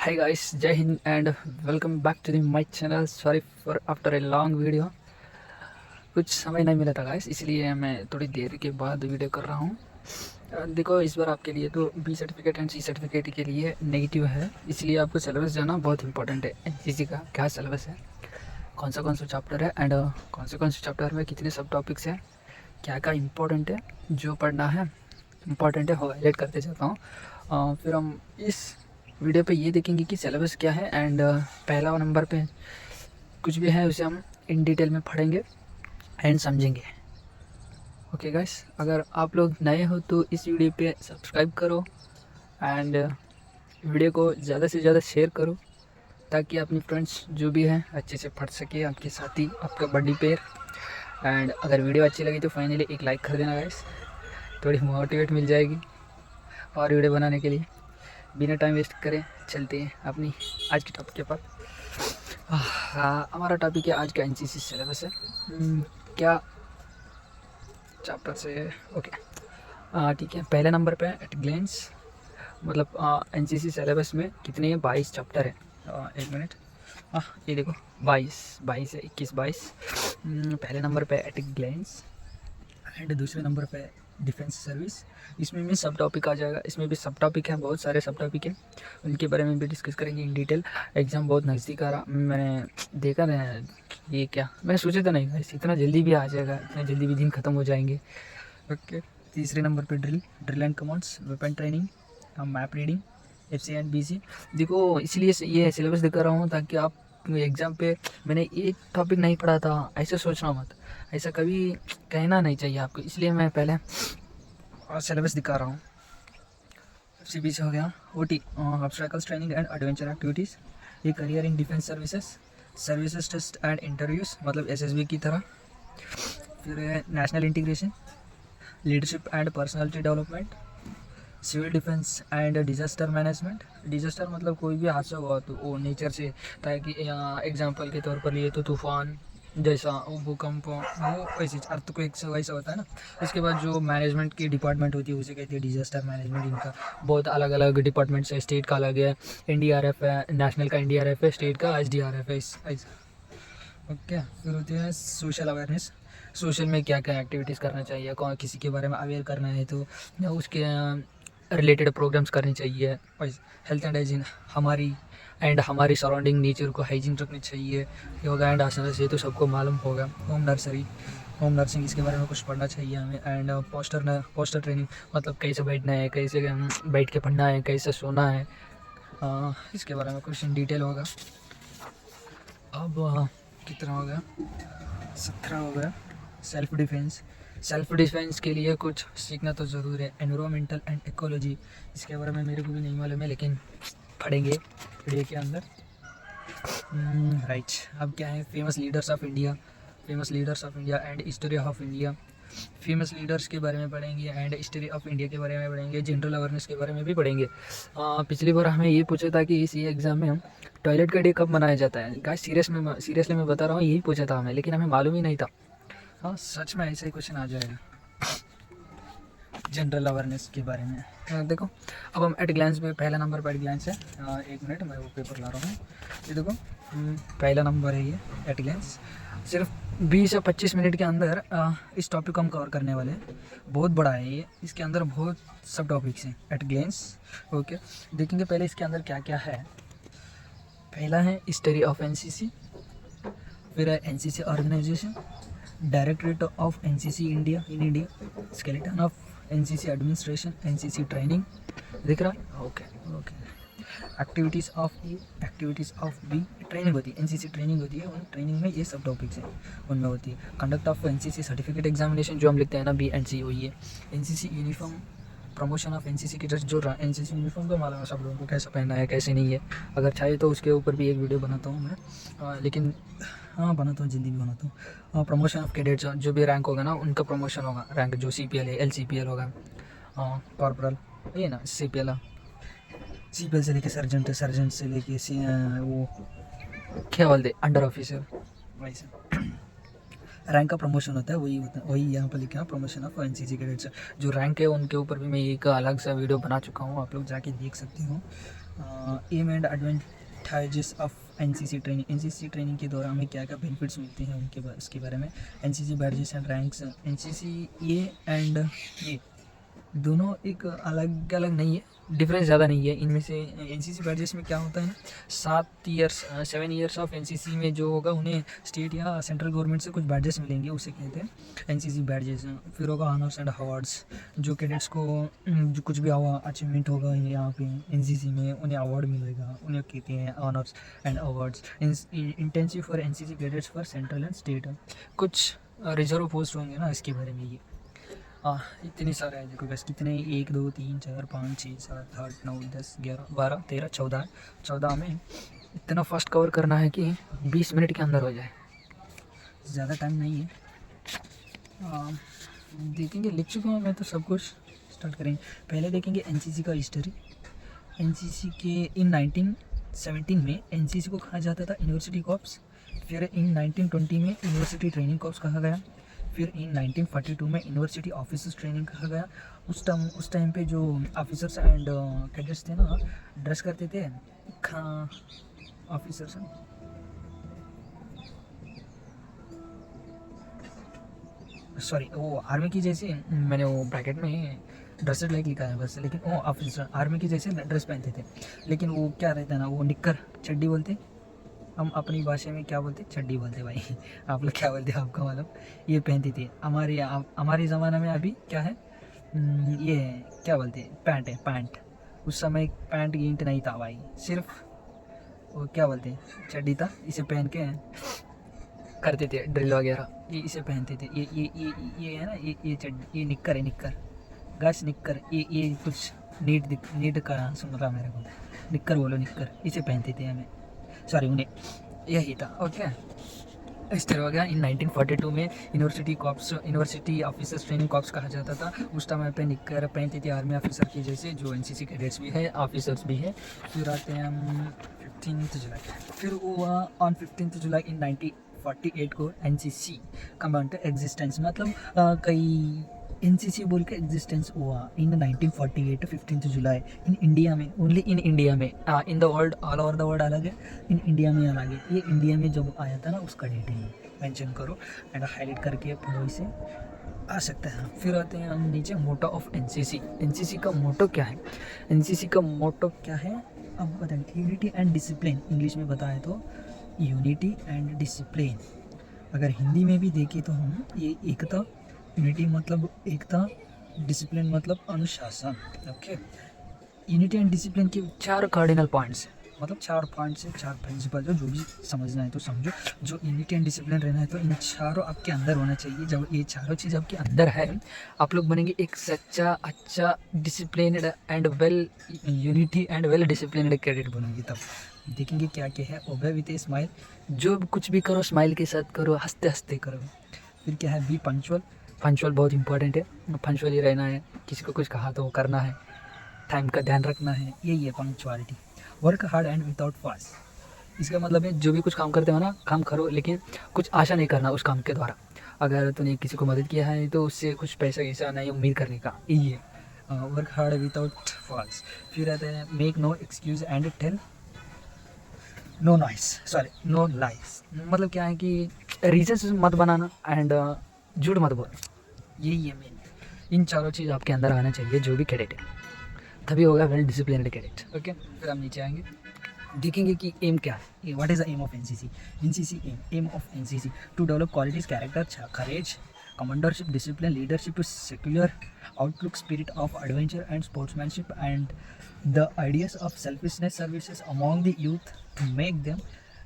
Hi guys, Jai Hind and welcome back to my channel. Sorry for after a long video. कुछ समय नहीं मिला था guys, इसलिए मैं थोड़ी देर के बाद वीडियो कर रहा हूँ। देखो इस बार आपके लिए तो B certificate and C certificate के लिए नेगेटिव है, इसलिए आपको सिलेबस जाना बहुत इंपॉर्टेंट है। एनसीसी का क्या सिलेबस है, कौन सा चैप्टर है एंड कौन से चैप्टर में कितने सब टॉपिक्स हैं, क्या क्या इम्पोर्टेंट है, जो पढ़ना है इम्पॉर्टेंट है वो हाईलाइट करते जाता हूँ। फिर हम इस वीडियो पे ये देखेंगे कि सिलेबस क्या है एंड पहला नंबर पे कुछ भी है उसे हम इन डिटेल में पढ़ेंगे एंड समझेंगे। ओके गाइस, अगर आप लोग नए हो तो इस वीडियो पे सब्सक्राइब करो एंड वीडियो को ज़्यादा से ज़्यादा शेयर करो ताकि अपनी फ्रेंड्स जो भी हैं अच्छे से पढ़ सके, आपके साथी, आपका बड़ी पेयर। एंड अगर वीडियो अच्छी लगी तो फाइनली एक लाइक कर देना गाइस, थोड़ी मोटिवेट मिल जाएगी और वीडियो बनाने के लिए। बिना टाइम वेस्ट करें चलते हैं अपनी आज के टॉपिक के पास। हमारा टॉपिक है आज का एनसीसी सिलेबस है। क्या चैप्टर से ओके ठीक है। पहले नंबर पे एट ग्लेंस, मतलब एनसीसी सिलेबस में कितने 22 चैप्टर है। एक मिनट, ये देखो 22 है, 21-22। पहले नंबर पे एट ग्लेंस एंड दूसरे नंबर पे डिफेंस सर्विस। इसमें भी सब टॉपिक आ जाएगा, इसमें भी सब टॉपिक हैं, बहुत सारे सब टॉपिक हैं, उनके बारे में भी डिस्कस करेंगे इन डिटेल। एग्ज़ाम बहुत नज़दीक आ रहा, मैंने देखा ना ये क्या, मैं सोचा था नहीं गाइस इतना जल्दी भी आ जाएगा, इतना जल्दी भी दिन ख़त्म हो जाएंगे। ओके, तीसरे नंबर पे drill and commands, weapon training, map reading, FC and BC। देखो इसलिए ये सिलेबस दिखा रहा हूँ ताकि आप एग्ज़ाम पे मैंने एक टॉपिक नहीं पढ़ा था ऐसे सोचना मत, ऐसा कभी कहना नहीं चाहिए आपको, इसलिए मैं पहले सिलेबस दिखा रहा हूँ। FC-BC हो गया, OT obstacles training and adventure activities, ये career in defence services test and interviews, मतलब SSB की तरह। फिर national integration, leadership and personality development, civil defence and disaster management. Disaster मतलब कोई भी हादसा हुआ तो वो नेचर से, ताकि एग्जांपल के तौर पर लिए तो तूफ़ान जैसा, वो भूकंप, वो वैसे अर्थक्वेक से वैसा होता है ना। इसके बाद जो मैनेजमेंट की डिपार्टमेंट होती है उसे कहती है डिज़ास्टर मैनेजमेंट। इनका बहुत अलग अलग डिपार्टमेंट्स है, स्टेट का अलग है, NDRF है, नेशनल का NDRF है, स्टेट का SDRF है ऐसा। ओके, फिर होती है सोशल अवेयरनेस, सोशल में क्या क्या एक्टिविटीज़ करना चाहिए, कौन किसी के बारे में अवेयर करना है तो उसके रिलेटेड प्रोग्राम्स करनी चाहिए। हेल्थ एंड हाइजीन, हमारी सराउंडिंग नेचर को हाइजीन रखनी चाहिए। योगा एंड आसना से तो सबको मालूम होगा। होम नर्सिंग, इसके बारे में कुछ पढ़ना चाहिए हमें। एंड पोस्टर ट्रेनिंग, मतलब कैसे बैठना है, कैसे बैठ के पढ़ना है, कैसे सोना है, इसके बारे में कुछ इन डिटेल होगा। अब कितना हो गया, 17 हो गया। सेल्फ डिफेंस के लिए कुछ सीखना तो ज़रूर है। एनवायरमेंटल एंड इकोलॉजी, इसके बारे में मेरे को भी नहीं मालूम है लेकिन पढ़ेंगे वीडियो के अंदर। राइट, अब क्या है, famous leaders of India and history of India. Famous leaders के बारे में पढ़ेंगे एंड हिस्ट्री ऑफ इंडिया के बारे में पढ़ेंगे, जनरल अवेयरनेस के बारे में भी पढ़ेंगे। पिछली बार हमें ये पूछा था कि इस एग्ज़ाम में हम टॉयलेट का डे कब मनाया जाता है। गाइस सीरियसली मैं बता रहा हूँ, यही पूछा था हमें, लेकिन हमें मालूम ही नहीं था। हाँ सच में ऐसा ही क्वेश्चन आ जाएगा जनरल अवेयरनेस के बारे में। देखो अब हम एट ग्लैंस में, पहला नंबर पर एट ग्लैंस है। एक मिनट मैं वो पेपर ला रहा हूँ। ये देखो पहला नंबर है ये एट ग्लैंस। सिर्फ 20 या 25 मिनट के अंदर इस टॉपिक को हम कवर करने वाले हैं। बहुत बड़ा है ये, इसके अंदर बहुत सब टॉपिक्स हैं एट ग्लैंस। ओके, देखेंगे पहले इसके अंदर क्या क्या है। पहला है हिस्ट्री ऑफ NCC, फिर है NCC organisation, directorate of NCC India in India, skeleton of NCC administration, NCC training, दिख रहा है। Okay, activities of B, training होती है, NCC ट्रेनिंग होती है, उन ट्रेनिंग में ये सब टॉपिक्स हैं उनमें होती है। Conduct of NCC certificate examination, जो हम लिखते हैं ना B and C, वही है। NCC uniform, promotion of NCC की ड्रेस, जो NCC यूनिफॉर्म तो मालूम है सब लोगों को कैसे पहनना है कैसे नहीं है। अगर चाहे तो उसके ऊपर भी एक वीडियो बनाता हूँ मैं, लेकिन बनाता हूँ, जल्दी भी बनाता हूँ। प्रमोशन ऑफ कैडेट्स, जो भी रैंक होगा ना उनका प्रमोशन होगा। रैंक जो CPL है, LCPL होगा, कॉर्पोरल ये ना CPL से लेके सर्जेंट से लेके वो क्या बोलते अंडर ऑफिसर, वैसे रैंक का प्रमोशन होता है, वही यहाँ पर लिखा है प्रमोशन ऑफ NCC कैडेट्स। जो रैंक है उनके ऊपर भी मैं एक अलग सा वीडियो बना चुका हूँ, आप लोग जाके देख सकते हो। Aim and advantages of NCC training. NCC training के दौरान हमें क्या क्या बेनिफिट्स मिलते हैं उसके बारे में। NCC badges and ranks. NCC ये एंड ये दोनों एक अलग अलग नहीं है, डिफरेंस ज़्यादा नहीं है इनमें से। एनसीसी बैडजेस में क्या होता है, 7 ईयर्स ऑफ एनसीसी में जो होगा उन्हें स्टेट या सेंट्रल गवर्नमेंट से कुछ बैडजेस मिलेंगे, उसे कहते हैं एनसीसी बैडजेस। फिर होगा ऑनर्स एंड अवार्ड्स, जो कैडेट्स को जो कुछ भी अचीवमेंट होगा यहाँ पे एनसीसी में उन्हें अवार्ड मिलेगा, उन्हें कहते हैं honours and awards. Intensive for NCC cadets for central and state. कुछ रिजर्व पोस्ट होंगे ना, इसके बारे में ये इतनी सारे हैं। देखो बस कितने, 1 2 3 4 5 6 7 8 9 10 11 12 13 14। 14 में इतना फास्ट कवर करना है कि 20 मिनट के अंदर हो जाए, ज़्यादा टाइम नहीं है। देखेंगे, लिख चुका हूँ मैं तो सब कुछ। स्टार्ट करेंगे, पहले देखेंगे एनसीसी का हिस्ट्री। एनसीसी के इन 1917 में एनसीसी को कहा जाता था यूनिवर्सिटी कॉर्प्स। फिर इन 1920 में यूनिवर्सिटी ट्रेनिंग कॉर्प्स कहा गया। फिर इन 1942 में यूनिवर्सिटी ऑफिसर्स ट्रेनिंग कहा गया। उस टाइम पे जो ऑफिसर्स एंड कैडेट्स थे ना, ड्रेस करते थे ऑफिसर्स, सॉरी वो आर्मी की जैसे, मैंने वो ब्रैकेट में ड्रेसेस लाइक लिखा है बस, लेकिन वो ऑफिसर आर्मी की जैसे ड्रेस पहनते थे। लेकिन वो क्या रहता है ना, वो निक्कर चड्डी बोलते, हम अपनी भाषा में क्या बोलते, चड्डी बोलते भाई। आप लोग क्या बोलते हैं आपको मालूम। ये पहनती थी। हमारे ज़माना में अभी क्या है, ये क्या बोलते हैं, पैंट है, पैंट। उस समय पैंट गींट नहीं था भाई, सिर्फ वो क्या बोलते हैं, चड्डी था। इसे पहन के करते थे ड्रिल वगैरह, ये इसे पहनते थे। ये है ना, ये चड्डी, ये निक्कर है, निक्कर गैस निक्कर। ये कुछ नीट का सुन रहा मेरे को, निक्कर बोलो, निक्कर इसे पहनते थे हमें, सॉरी उन्हें, यही था। ओके, इस तरह हो गया। इन 1942 में यूनिवर्सिटी ऑफिसर्स ट्रेनिंग कॉर्प्स कहा जाता था। उस टाइम पे निक्कर पहनते थे आर्मी ऑफिसर की जैसे, जो एनसीसी कैडेट्स भी है, ऑफिसर्स भी है। फिर आते हैं हम 15 जुलाई। फिर हुआ ऑन 15 जुलाई इन 1948 को एनसीसी कमांड एग्जिस्टेंस, मतलब कई एनसीसी बोल के एग्जिस्टेंस हुआ इन 1948 15 जुलाई इन इंडिया में, ओनली इन इंडिया में। In the world, all over the world अलग है, इन इंडिया में अलग है। ये इंडिया में जब आया था ना, उसका डेट है, मेंशन करो एंड हाईलाइट करके पढ़ो, इसे आ सकता है। फिर आते हैं हम नीचे, मोटो ऑफ एनसीसी। एनसीसी का मोटो क्या है, एनसीसी का मोटो क्या है अब बताएं। यूनिटी एंड डिसिप्लिन, इंग्लिश में बताए तो यूनिटी एंड डिसिप्लिन। अगर हिंदी में भी देखें तो हम ये एकता, यूनिटी मतलब एकता, डिसिप्लिन मतलब अनुशासन। ओके, यूनिटी एंड डिसिप्लिन के 4 कार्डिनल पॉइंट्स, मतलब 4 पॉइंट्स है, 4 प्रिंसिपल, जो भी समझना है तो समझो। जो यूनिटी एंड डिसिप्लिन रहना है तो इन चारों आपके अंदर होना चाहिए। जब ये चारों चीज़ आपके अंदर है, आप लोग बनेंगे एक सच्चा, अच्छा, disciplined and well unity and well disciplined cadet बनोगे। तब देखेंगे क्या क्या है। ओबे विद ए स्माइल, जो कुछ भी करो स्माइल के साथ करो, हंसते हंसते करो। फिर क्या है, बी पंक्चुअल। पंक्चुअल बहुत इंपॉर्टेंट है, पंक्चुअल ही रहना है, किसी को कुछ कहा तो वो करना है, टाइम का ध्यान रखना है, यही है punctuality. Work hard and without fast, इसका मतलब है जो भी कुछ काम करते हो ना, काम करो लेकिन कुछ आशा नहीं करना उस काम के द्वारा। अगर तूने किसी को मदद किया है तो उससे कुछ पैसा वैसा नहीं उम्मीद करने का, यही है वर्क हार्ड विदाउट फास्ट। फिर आता है make no excuse and tell no noise, sorry no lies, मतलब क्या है कि रीजन मत बनाना एंड झूठ मत बोल, यही है मेन। इन चारों चीज़ आपके अंदर आना चाहिए जो भी कैडेट है, तभी होगा वेल डिसिप्लिन्ड कैडेट। ओके, फिर हम नीचे आएंगे, देखेंगे कि एम क्या है, what is the aim of NCC. NCC aim of NCC to develop qualities, character, courage, commandership, discipline, leadership, secular outlook, spirit of adventure and sportsmanship and the ideas of selfishness services among the youth to make them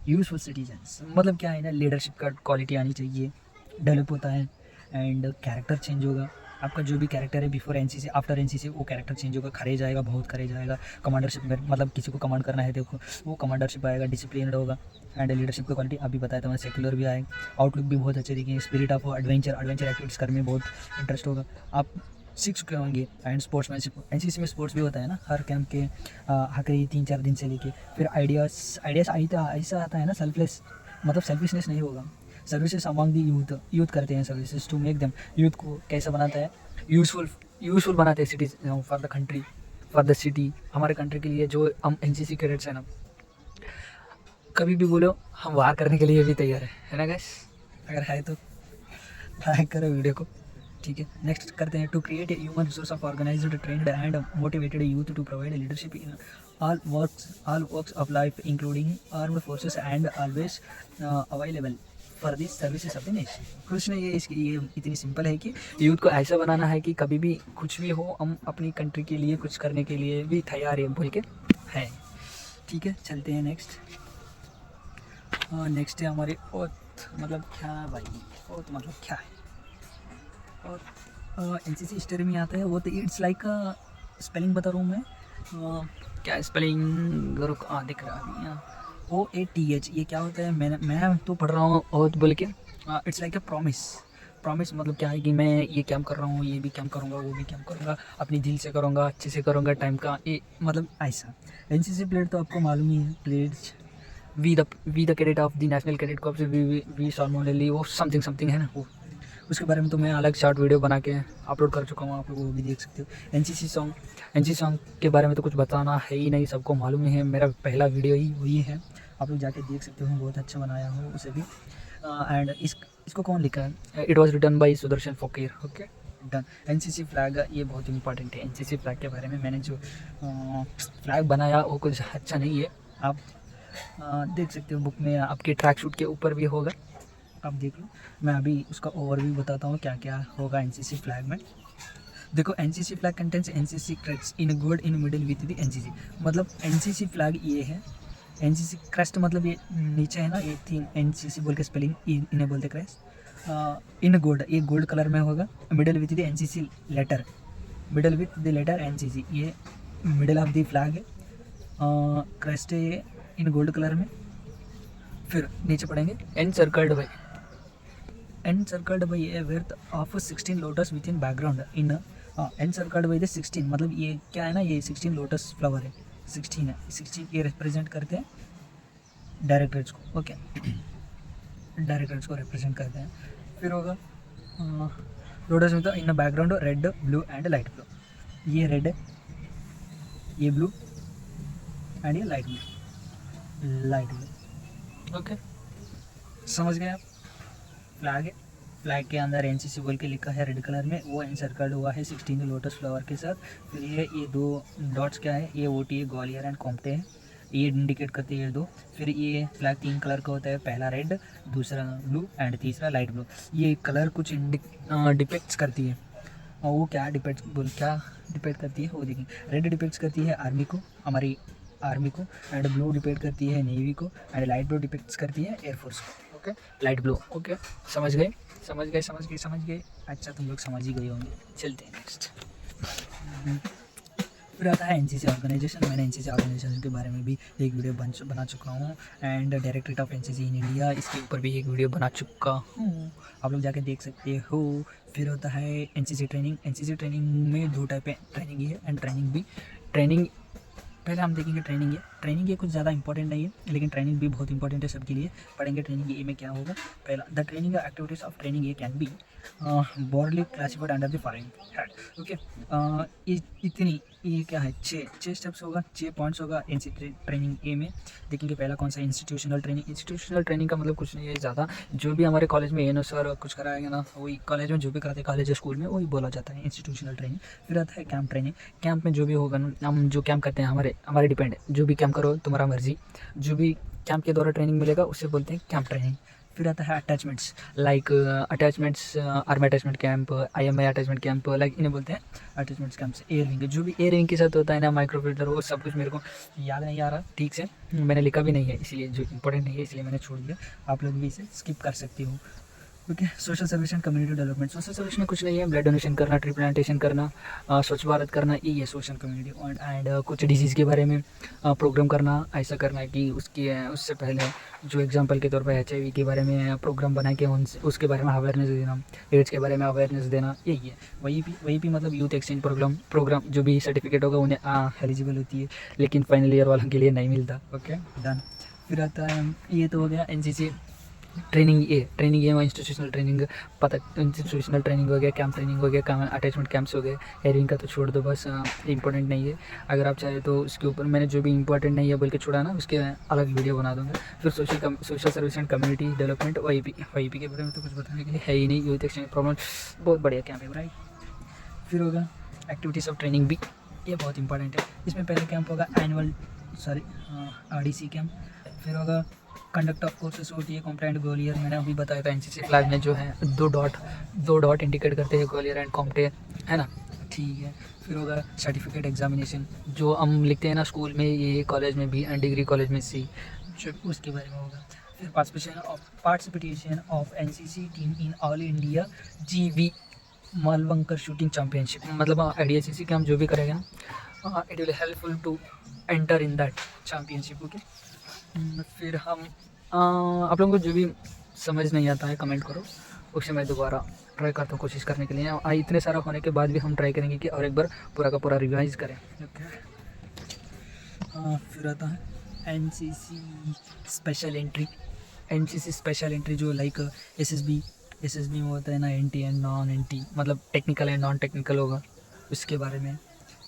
useful citizens. मतलब क्या है ना, leadership का quality आनी चाहिए, develop होता है and character change होगा। आपका जो भी कैरेक्टर है बिफोर एनसीसी, आफ्टर एनसीसी, वो कैरेक्टर चेंज होगा, खरे जाएगा, बहुत खरे जाएगा। कमांडरशिप में मतलब किसी को कमांड करना है देखो, वो कमांडरशिप आएगा, डिसिप्लिन होगा एंड लीडरशिप का क्वालिटी अभी बताया था मैं, सेक्युलर भी आएगा, आउटलुक भी बहुत अच्छे दिखेंगे, स्पिरिट ऑफ एडवेंचर एक्टिविटीज़ करने में बहुत इंटरेस्ट होगा, आप सीख चुके होंगे। एंड स्पोर्ट्समैनशिप, एनसीसी में स्पोर्ट्स भी होता है ना, हर कैंप के आखिरी 3-4 दिन से लेके। फिर आइडियाज़ ऐसा आता है ना, सेल्फलेस, मतलब सेल्फिशनेस नहीं होगा। सर्विसेज अमॉन्ग दी यूथ करते हैं services to make them, youth को कैसा बनाता है, यूजफुल बनाते हैं cities for the country, for the city, हमारे कंट्री के लिए जो हम एनसीसी कैडेट्स हैं ना, कभी भी बोलो हम वार करने के लिए भी तैयार है ना गाइस? अगर है तो लाइक करो वीडियो को, ठीक है। नेक्स्ट करते हैं, to create a human resource of organised trained and motivated youth to provide leadership in all works of life including armed forces and always available for this services of the nation. कुछ नहीं है, इसकी ये इतनी simple है कि youth को ऐसा बनाना है कि कभी भी कुछ भी हो हम अपनी कंट्री के लिए कुछ करने के लिए भी तैयार है बोल के है, ठीक है। चलते हैं नेक्स्ट। नेक्स्ट है हमारे ओथ, मतलब क्या भाई, ओथ मतलब क्या है? और एनसीसी हिस्ट्री में आता है वो, तो इट्स लाइक स्पेलिंग बता रहा हूँ मैं, क्या स्पेलिंग दिख रहा है OATH, ये क्या होता है? मैं तो पढ़ रहा हूँ ओथ बोल के। इट्स लाइक ए प्रॉमिस मतलब क्या है कि मैं ये काम कर रहा हूँ, ये भी काम करूँगा, वो भी काम करूँगा, अपनी दिल से करूँगा, अच्छे से करूँगा, टाइम का ये मतलब ऐसा। एनसीसी प्लेट तो आपको मालूम ही है, plates we the cadet of the national cadet corps, we solemnly, वो समथिंग है ना वो, उसके बारे में तो मैं अलग शॉर्ट वीडियो बना के अपलोड कर चुका हूँ, आप लोग वो भी देख सकते हो। एनसीसी सॉन्ग के बारे में तो कुछ बताना है ही नहीं, सबको मालूम ही है, मेरा पहला वीडियो ही वही है, आप लोग जाके देख सकते हो, बहुत अच्छा बनाया हो उसे भी। एंड इसको कौन लिखा है? It was written by Sudarshan Fakir, okay done. NCC flag, ये बहुत इंपॉर्टेंट है। एनसीसी फ्लैग के बारे में मैंने जो फ्लैग बनाया वो कुछ अच्छा नहीं है, आप देख सकते हो बुक में, आपके ट्रैक शूट के ऊपर भी होगा, आप देख लो। मैं अभी उसका ओवरव्यू बताता हूँ क्या क्या होगा एनसीसी फ्लैग में। देखो, NCC flag contents NCC crest in gold in middle with the NCC, मतलब एनसीसी फ्लैग ये है। एनसीसी क्रेस्ट मतलब ये नीचे है ना, ये थीम एनसीसी बोल के स्पेलिंग इन्हें बोलते क्रेस्ट। इन गोल्ड, ये गोल्ड कलर में होगा। Middle with the NCC letter, middle with the letter NCC, ये मिडिल ऑफ द फ्लैग है। क्रेस्ट है इन गोल्ड कलर में। फिर नीचे पढ़ेंगे encircled by a wreath of 16 lotus with in background in encircled by the 16, मतलब ये क्या है ना, ये 16 लोटस फ्लावर है, 16 है, 16 ये रिप्रेजेंट करते हैं डायरेक्टरेट्स को, ओके डायरेक्टरेट्स को रिप्रेजेंट करते हैं। फिर होगा lotus with in background red blue and light blue, ये रेड है, ये ब्लू एंड ये लाइट ब्लू, ओके समझ गए आप? फ्लैग है, फ्लैग के अंदर एनसीसी बोल के लिखा है रेड कलर में, वो एनसर्कल्ड हुआ है 16 लोटस फ्लावर के साथ। फिर ये दो डॉट्स क्या है, ये ओटी है, ग्वालियर एंड कॉम्पटे हैं, ये इंडिकेट करते हैं दो। फिर ये फ्लैग 3 कलर का होता है, पहला रेड, दूसरा ब्लू एंड तीसरा लाइट ब्लू। ये कलर कुछ डिपेक्ट्स करती है, और वो क्या डिपेक्ट करती है वो देखें। रेड डिपेक्ट्स करती है आर्मी को, हमारी आर्मी को, एंड ब्लू डिपेक्ट करती है नेवी को, एंड लाइट ब्लू डिपेक्ट्स करती है एयरफोर्स को, ओके लाइट ब्लू, ओके समझ गए? अच्छा, तुम लोग समझ ही गए होंगे। चलते हैं नेक्स्ट। फिर आता है एनसीसी ऑर्गेनाइजेशन। मैंने एनसीसी ऑर्गेनाइजेशन के बारे में भी एक वीडियो बना चुका हूँ, and directorate of NCC in India, इसके ऊपर भी एक वीडियो बना चुका हूँ, आप लोग जाके देख सकते हो। फिर होता है एनसीसी ट्रेनिंग। एनसीसी ट्रेनिंग में 2 टाइप है, ट्रेनिंग है एंड ट्रेनिंग भी। ट्रेनिंग पहले हम देखेंगे ट्रेनिंग ये कुछ ज़्यादा इंपॉर्टेंट नहीं है, लेकिन ट्रेनिंग भी बहुत इंपॉर्टेंट है सबके लिए। पढ़ेंगे ट्रेनिंग ए में क्या होगा। पहला, the training activities of training A can be broadly classified under the following head, okay. इतनी ये क्या है, 6 स्टेप्स होगा, 6 पॉइंट्स होगा एनसीसी ट्रेनिंग ए में। देखेंगे पहला कौन सा, इंस्टीट्यूशनल ट्रेनिंग का मतलब कुछ नहीं है ज़्यादा, जो भी हमारे कॉलेज में एन सर कुछ कराएंगे ना, वही कॉलेज में जो भी कराते हैं, कॉलेज स्कूल में वही बोला जाता है इंस्टीट्यूशनल ट्रेनिंग। फिर आता है कैंप ट्रेनिंग। कैंप में जो भी होगा ना, हम जो कैंप करते हैं हमारे डिपेंड है, जो भी कैंप करो तुम्हारा मर्जी, जो भी कैंप के द्वारा ट्रेनिंग मिलेगा उसे बोलते हैं कैंप ट्रेनिंग। फिर आता है attachments, like army attachment camp, IMI attachment camp, like इन्हें बोलते हैं अटैचमेंट्स कैंप्स। एयर विंग, जो भी एयर विंग के साथ होता है ना, माइक्रोफिल्टर, वो सब कुछ मेरे को याद नहीं आ रहा ठीक से, मैंने लिखा भी नहीं है, इसलिए जो इंपॉर्टेंट नहीं है इसलिए मैंने छोड़ दिया, आप लोग भी इसे स्किप कर सकते हो, okay. Social service and community development. Social service में कुछ नहीं है, ब्लड डोनेशन करना, ट्री प्लांटेशन करना, स्वच्छ भारत करना, ये है सोशल कम्युनिटी। एंड कुछ डिजीज़ के बारे में प्रोग्राम करना, ऐसा करना है कि उससे पहले जो एग्जांपल के तौर पर HIV के बारे में प्रोग्राम बना के उसके बारे में अवेयरनेस देना, एड्स के बारे में अवेयरनेस देना, यही है। वही भी मतलब यूथ एक्सचेंज प्रोग्राम जो भी सर्टिफिकेट होगा उन्हें एलिजिबल होती है, लेकिन फाइनल ईयर वालों के लिए नहीं मिलता, ओके डन। फिर आता है, ये तो हो गया एनसीसी ट्रेनिंग ए और इंस्टीट्यूशनल ट्रेनिंग पता, इंस्टीट्यूशनल ट्रेनिंग हो गया, कैंप ट्रेनिंग हो गया, काम अटैचमेंट कैंप्स हो गए। हेयरिंग का तो छोड़ दो, बस इंपॉर्टेंट नहीं है। अगर आप चाहे तो उसके ऊपर मैंने जो भी इंपॉर्टेंट नहीं है बोल के छोड़ा ना, उसके अलग वीडियो बना दूँगा। फिर social service and community development, YP के बारे में तो कुछ बताने के लिए है ही नहीं। यूथ एक्सचेंज प्रॉब्लम बहुत बढ़िया कैंप है भाई। फिर होगा एक्टिविटीज़ ऑफ ट्रेनिंग भी, ये बहुत इंपॉर्टेंट है। इसमें पहले कैंप होगा RDC कैंप। फिर होगा कंडक्ट ऑफ कोर्सेस होती है कॉम्प्टेंट ग्वालियर, मैंने अभी बताया था। एनसीसी फ्लैग में जो है दो डॉट इंडिकेट करते हैं ग्वालियर एंड कॉम्प्टे, है ना, ठीक है। फिर होगा सर्टिफिकेट एग्जामिनेशन, जो हम लिखते हैं ना स्कूल में, ये कॉलेज में भी एंड डिग्री कॉलेज में सी, जो उसके बारे में होगा। फिर participation of NCC team in all India GV Malvankar shooting championship, मतलब IDSCC का हम जो भी करेंगे ना, it will helpful to enter in that championship. Okay, फिर हम आप लोगों को जो भी समझ नहीं आता है कमेंट करो, उसे मैं दोबारा ट्राई करता हूँ कोशिश करने के लिए। इतने सारा होने के बाद भी हम ट्राई करेंगे कि और एक बार पूरा का पूरा रिवाइज करें। ओके, फिर आता है एनसीसी स्पेशल एंट्री जो लाइक एसएसबी में होता है ना, NT एंड नॉन NT, मतलब टेक्निकल एंड नॉन टेक्निकल होगा, उसके बारे में।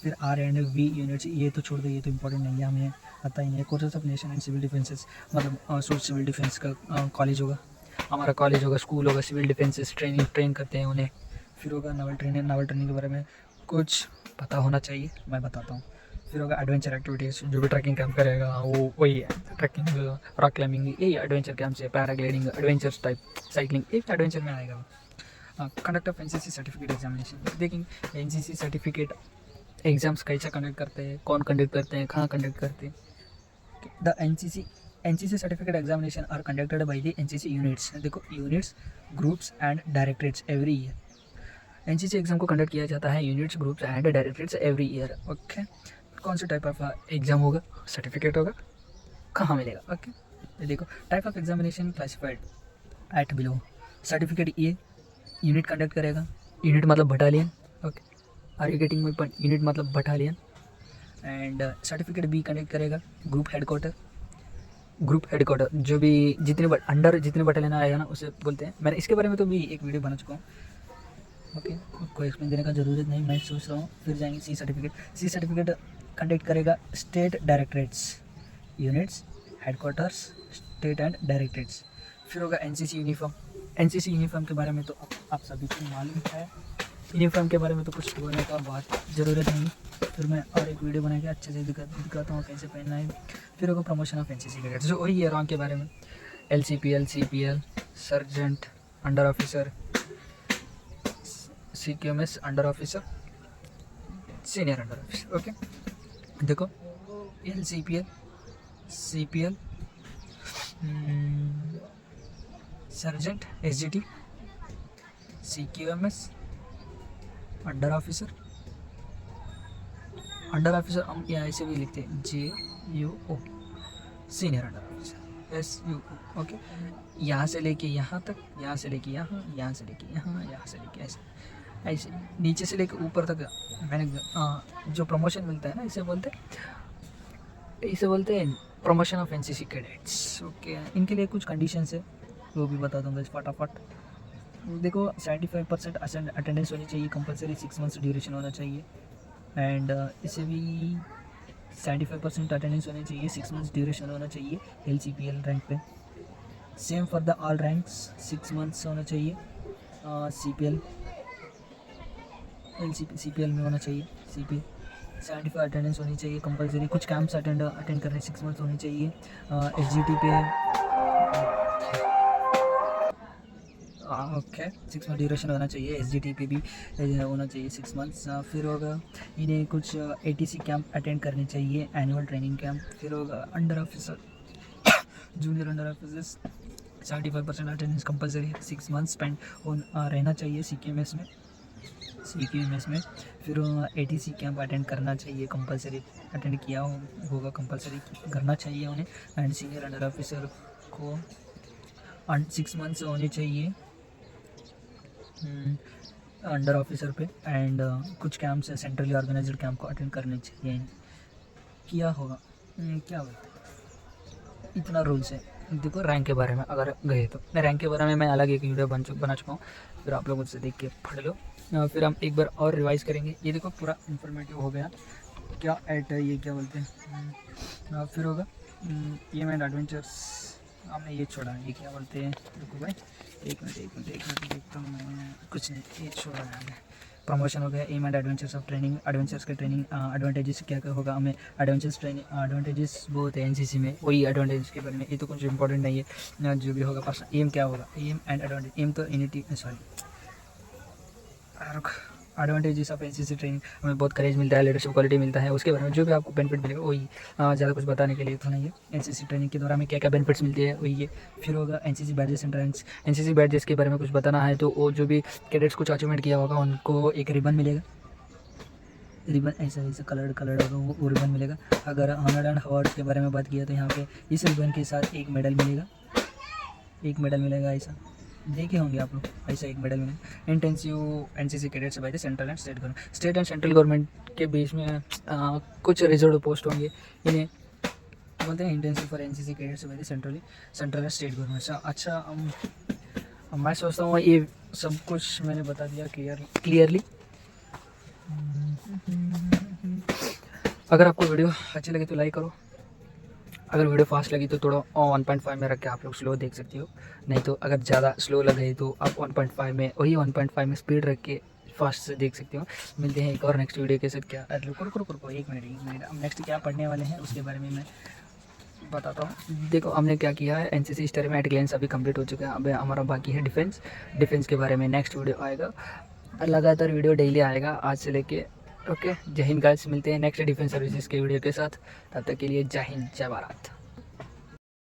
फिर R&V यूनिट्स, ये तो छोड़ दो, ये तो इंपॉर्टेंट नहीं है, हमें पता ही नहीं है। Courses of nation and civil defences, मतलब सिविल डिफेंस का कॉलेज होगा, हमारा कॉलेज होगा, स्कूल होगा, सिविल डिफेंसेस ट्रेन करते हैं उन्हें। फिर होगा नावल ट्रेनिंग के बारे में कुछ पता होना चाहिए, मैं बताता हूँ। फिर होगा एडवेंचर एक्टिविटीज़, जो भी ट्रैकिंग कैंप करेगा वो वही है, ट्रैकिंग, रॉक क्लाइंबिंग, यही एडवेंचर कैंप से। पैराग्लाइडिंग एडवेंचर टाइप, साइकिलिंग एक एडवेंचर में आएगा। Conduct of NCC certificate examination, देखेंगे एनसीसी सर्टिफिकेट एग्जाम्स कैसे कंडक्ट करते हैं, कौन कंडक्ट करते हैं, कहाँ कंडक्ट करते हैं। The NCC certificate examination are conducted by the NCC units, देखो units, groups and directorates every year. NCC exam को कंडक्ट किया जाता है units, groups and directorates every year. Okay, कौन सा टाइप ऑफ एग्जाम होगा, सर्टिफिकेट होगा, कहाँ मिलेगा। ओके, ये देखो type of examination classified at below. Certificate A unit conduct करेगा, यूनिट मतलब battalion. Okay, are you getting my point, unit मतलब battalion. And certificate B conduct करेगा ग्रुप हेडक्वार्टर, जो भी जितने बटालियन आएगा ना उसे बोलते हैं। मैंने इसके बारे में तो भी एक वीडियो बना चुका हूँ। ओके, कोई एक्सप्लेन देने का ज़रूरत नहीं, मैं सोच रहा हूँ। फिर जाएंगे सी सर्टिफिकेट कंडक्ट करेगा state directorates, units, headquarters, state and directorates. फिर होगा एनसीसी यूनिफॉर्म के बारे में तो आप सभी को मालूम है। यूनिफॉर्म के बारे में तो कुछ बोलने का बात ज़रूरत नहीं, फिर मैं और एक वीडियो बना के अच्छे से दिखाता हूँ कैसे पहनना है। फिर होगा प्रमोशन ऑफ एनसीसी कैडेट्स, जो वही है रैंक के बारे में, LCPL, CPL, sergeant, under officer, CQMS, under officer, senior under officer. Okay, देखो LCPL, CPL, sergeant, SGT, CQMS, under officer हम यहाँ ऐसे भी लिखते हैं JUO, senior under officer, SUO। Okay, यहाँ से लेके यहाँ तक, यहाँ से लेके यहाँ से लेके यहाँ से लेके ऐसे नीचे से लेके ऊपर तक मैंने जो प्रमोशन मिलता है ना, इसे बोलते हैं promotion of NCC cadets. Okay, इनके लिए कुछ कंडीशंस है, वो भी बता दूंगा फटाफट। देखो 75% अटेंडेंस होनी चाहिए कंपलसरी, 6 मंथ्स ड्यूरेशन होना चाहिए। एंड इसे भी 75% अटेंडेंस होनी चाहिए, 6 मंथ्स ड्यूरेशन होना चाहिए LCPL रैंक पे। Same for the all ranks, 6 months होना चाहिए। CPL में होना चाहिए, CPL 75 अटेंडेंस होनी चाहिए कंपलसरी। कुछ कैंप्स अटेंड करने 6 मंथ्स होनी चाहिए। SGT पे ओके 6 मंथ ड्यूरेशन होना चाहिए, SGT पे भी होना चाहिए 6 मंथ्स। फिर होगा इन्हें कुछ ATC कैंप अटेंड करने चाहिए, एनुअल ट्रेनिंग कैंप। फिर होगा under officer, junior under officers 75% attendance compulsory, 6 months spend रहना चाहिए CQMS में। फिर ATC कैंप अटेंड करना चाहिए कंपलसरी, अटेंड किया होगा कंपलसरी करना चाहिए उन्हें। एंड सीनियर अंडर ऑफिसर को 6 मंथ्स होने चाहिए अंडर ऑफिसर पे। एंड कुछ कैंप्स सेंट्रली ऑर्गेनाइज्ड कैंप को अटेंड करने चाहिए, किया होगा क्या होगा इतना रूल्स है। देखो रैंक के बारे में अगर गए तो रैंक के बारे में मैं अलग एक वीडियो बना चुका हूँ, फिर आप लोग उससे देख के पढ़ लो। फिर हम एक बार और रिवाइज़ करेंगे। ये देखो पूरा इन्फॉर्मेटिव हो गया। क्या एट है, ये क्या बोलते हैं, फिर होगा एम एंड एडवेंचर्स, हमने ये छोड़ा, ये क्या बोलते हैं, रुको भाई एक मिनट देखता हूँ मैं, कुछ नहीं ये छोड़ा है। प्रमोशन हो गया, aim and adventures of training, adventures के ट्रेनिंग एडवांटेजेस क्या क्या होगा हमें, एडवेंचर्स ट्रेनिंग एडवांटेजेस वो होते हैं एनसीसी में, वही एडवांटेज के बारे में, ये तो कुछ इंपॉर्टेंट नहीं है। जो भी होगा पर्सन एम क्या होगा, एम एंड एडवांटेज, एम तो unity sorry advantages of NCC training, हमें बहुत करेज मिलता है, लीडरशिप क्वालिटी मिलता है, उसके बारे में जो भी आपको बेनिफिट मिलेगा वही, ज़्यादा कुछ बताने के लिए तो नहीं है। एनसीसी ट्रेनिंग के दौरान हमें क्या क्या बेनिफिट्स मिलते हैं वही है। फिर होगा NCC badges and ranks, NCC badges के बारे में कुछ बताना है तो वो जो भी कैडेट्स कुछ अचीवमेंट किया होगा उनको एक रिबन मिलेगा, रिबन ऐसा कलर्ड होगा वो रिबन मिलेगा। अगर ऑनर एंड अवार्ड्स के बारे में बात किया तो यहाँ पे इस रिबन के साथ एक मेडल मिलेगा, ऐसा देखे होंगे आप लोग, ऐसा एक मेडल मिलेगा। Intensive NCC cadets by the central and state and central government के बीच में कुछ रिजर्व पोस्ट होंगे, इन्हें बोलते हैं intensive for NCC cadets by the central and state government. अच्छा मैं सोचता हूँ ये सब कुछ मैंने बता दिया क्लियरली। अगर आपको वीडियो अच्छी लगी तो लाइक करो, अगर वीडियो फास्ट लगी तो थोड़ा 1.5 में रख के आप लोग स्लो देख सकते हो, नहीं तो अगर ज़्यादा स्लो लगे तो आप 1.5 में, वही 1.5 में स्पीड रख के फास्ट से देख सकते हो। मिलते हैं एक और नेक्स्ट वीडियो के साथ। क्या रुको एक मिनट, हम नेक्स्ट क्या पढ़ने वाले हैं उसके बारे में मैं बताता हूँ। देखो हमने क्या किया है, एनसीसी हिस्ट्री में एट ग्लेंस अभी कंप्लीट हो चुका है, अब हमारा बाकी है डिफेंस के बारे में नेक्स्ट वीडियो आएगा, लगातार वीडियो डेली आएगा आज से लेके। ओके, जय हिंद गाइस, मिलते हैं नेक्स्ट डिफेंस सर्विसेज के वीडियो के साथ, तब तक के लिए जय हिंद जय भारत।